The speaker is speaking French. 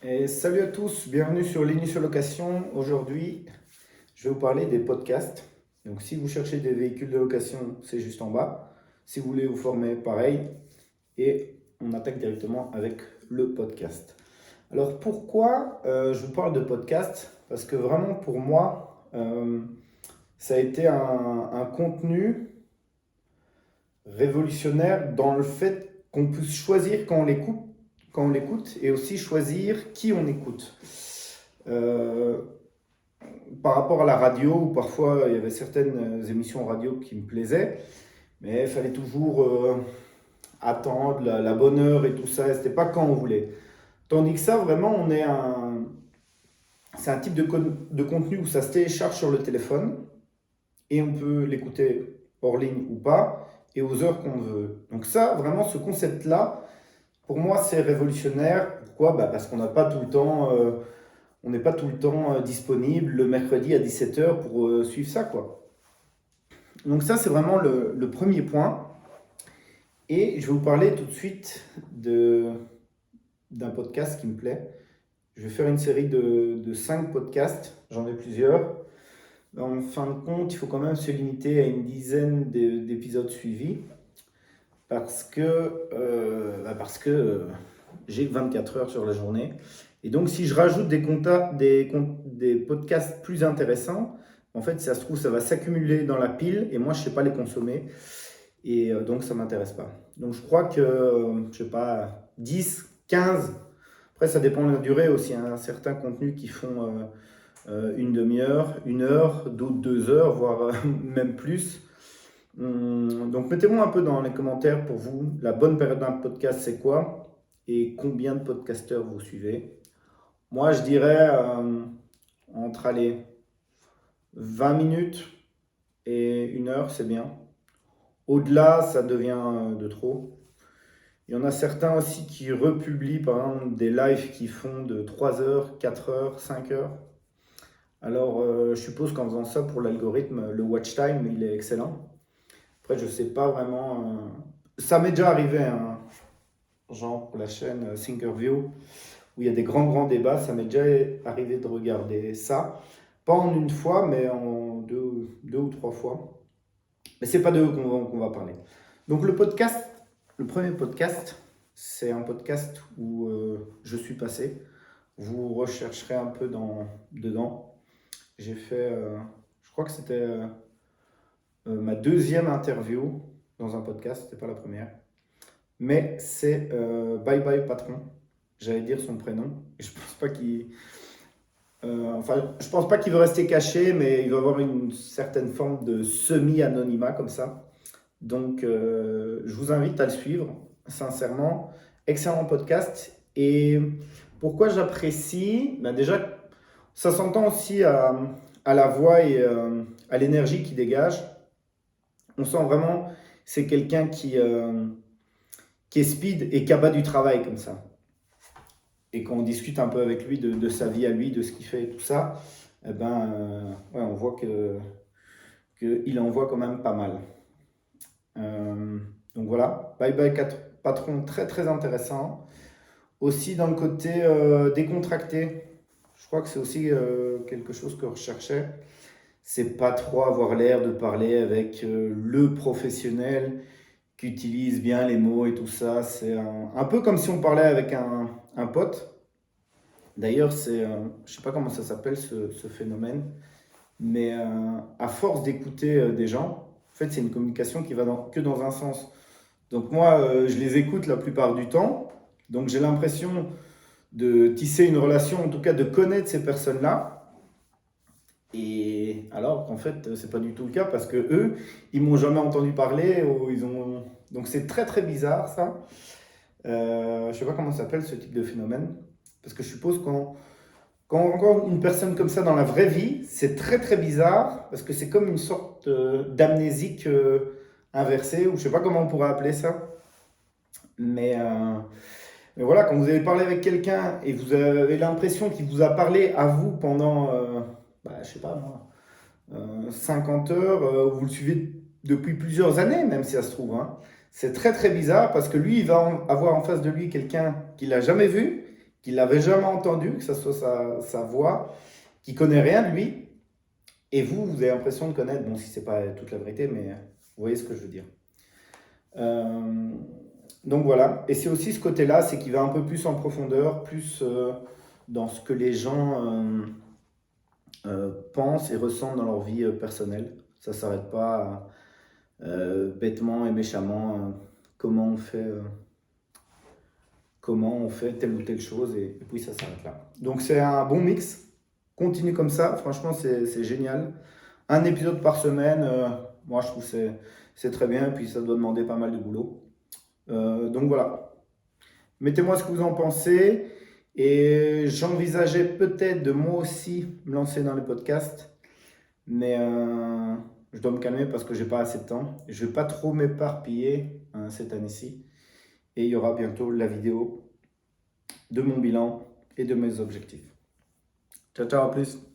Et salut à tous, bienvenue sur l'Initial Location. Aujourd'hui, je vais vous parler des podcasts. Donc, si vous cherchez des véhicules de location, c'est juste en bas. Si vous voulez vous former, pareil. Et on attaque directement avec le podcast. Alors, pourquoi je vous parle de podcast? Parce que vraiment, pour moi, ça a été un contenu révolutionnaire dans le fait qu'on puisse choisir quand on l'écoute et aussi choisir qui on écoute. Euh, Par rapport à la radio, où parfois il y avait certaines émissions radio qui me plaisaient, mais il fallait toujours attendre la bonne heure et tout ça, et c'était pas quand on voulait. Tandis que ça, vraiment, c'est un type de contenu où ça se télécharge sur le téléphone et on peut l'écouter hors ligne ou pas et aux heures qu'on veut. Donc ça, vraiment, ce concept-là, pour moi, c'est révolutionnaire. Pourquoi? Parce qu'on n'a pas tout le temps, on n'est pas tout le temps disponible le mercredi à 17h pour suivre ça, quoi. Donc ça, c'est vraiment le premier point. Et je vais vous parler tout de suite d'un podcast qui me plaît. Je vais faire une série de 5 podcasts, j'en ai plusieurs. En fin de compte, il faut quand même se limiter à une dizaine d'épisodes suivis parce que j'ai 24 heures sur la journée. Et donc, si je rajoute des podcasts plus intéressants, en fait, ça se trouve, ça va s'accumuler dans la pile et moi, je ne sais pas les consommer. Et donc, ça ne m'intéresse pas. Donc, je crois que, je ne sais pas, 10, 15. Après, ça dépend de la durée aussi, hein. Certains contenus qui font une demi-heure, une heure, d'autres 2 heures, voire même plus. Donc, mettez-moi un peu dans les commentaires pour vous, la bonne période d'un podcast, c'est quoi? Et combien de podcasteurs vous suivez? Moi, je dirais entre aller 20 minutes et 1 heure, c'est bien. Au-delà, ça devient de trop. Il y en a certains aussi qui republient, par exemple, des lives qui font de 3 heures, 4 heures, 5 heures. Alors, je suppose qu'en faisant ça pour l'algorithme, le watch time, il est excellent. Après, je sais pas vraiment. Ça m'est déjà arrivé, hein, genre pour la chaîne Thinkerview, où il y a des grands débats. Ça m'est déjà arrivé de regarder ça. Pas en une fois, mais en deux ou trois fois. Mais c'est pas de eux qu'on va parler. Donc le premier podcast, c'est un podcast où je suis passé. Vous rechercherez un peu dedans. J'ai fait, je crois que c'était ma deuxième interview dans un podcast, c'était pas la première. Mais c'est Bye Bye Patron. J'allais dire son prénom. Et je pense pas je pense pas qu'il veut rester caché, mais il va avoir une certaine forme de semi-anonymat comme ça. Donc, je vous invite à le suivre, sincèrement. Excellent podcast. Et pourquoi j'apprécie? Déjà, ça s'entend aussi à la voix et à l'énergie qu'il dégage. On sent vraiment c'est quelqu'un qui est speed et qui abat du travail comme ça. Et quand on discute un peu avec lui de sa vie à lui, de ce qu'il fait et tout ça, eh ben, ouais, on voit qu'il envoie quand même pas mal. Donc voilà, Bye Bye Patron, très très intéressant. Aussi dans le côté décontracté, je crois que c'est aussi quelque chose que je recherchais. C'est pas trop avoir l'air de parler avec le professionnel qui utilise bien les mots et tout ça. C'est un peu comme si on parlait avec un pote. D'ailleurs, je sais pas comment ça s'appelle ce phénomène, mais à force d'écouter des gens, en fait, c'est une communication qui va que dans un sens. Donc moi, je les écoute la plupart du temps. Donc j'ai l'impression de tisser une relation, en tout cas de connaître ces personnes-là. Et alors qu'en fait, c'est pas du tout le cas parce que eux, ils m'ont jamais entendu parler ou ils ont. Donc c'est très très bizarre ça. Je sais pas comment ça s'appelle ce type de phénomène parce que je suppose quand on rencontre une personne comme ça dans la vraie vie, c'est très très bizarre parce que c'est comme une sorte d'amnésique inversée ou je sais pas comment on pourrait appeler ça. Mais, euh, mais voilà, quand vous avez parlé avec quelqu'un et vous avez l'impression qu'il vous a parlé à vous pendant, je sais pas moi, 50 heures, vous le suivez depuis plusieurs années, même si ça se trouve, hein. C'est très très bizarre parce que lui, il va avoir en face de lui quelqu'un qu'il n'a jamais vu qu'il l'avait jamais entendu, que ce soit sa voix, qui connaît rien de lui, et vous avez l'impression de connaître, bon, si c'est pas toute la vérité, mais vous voyez ce que je veux dire. Euh, donc voilà, et c'est aussi ce côté-là, c'est qu'il va un peu plus en profondeur, plus dans ce que les gens pensent et ressentent dans leur vie personnelle. Ça s'arrête pas bêtement et méchamment comment on fait telle ou telle chose, et puis ça s'arrête là. Donc c'est un bon mix, continue comme ça, franchement c'est génial. Un épisode par semaine, moi je trouve que c'est très bien, et puis ça doit demander pas mal de boulot. Donc voilà, mettez-moi ce que vous en pensez, et j'envisageais peut-être de moi aussi me lancer dans les podcasts, mais je dois me calmer parce que j'ai pas assez de temps. Je vais pas trop m'éparpiller cette année-ci, et il y aura bientôt la vidéo de mon bilan et de mes objectifs. Ciao, ciao, à plus.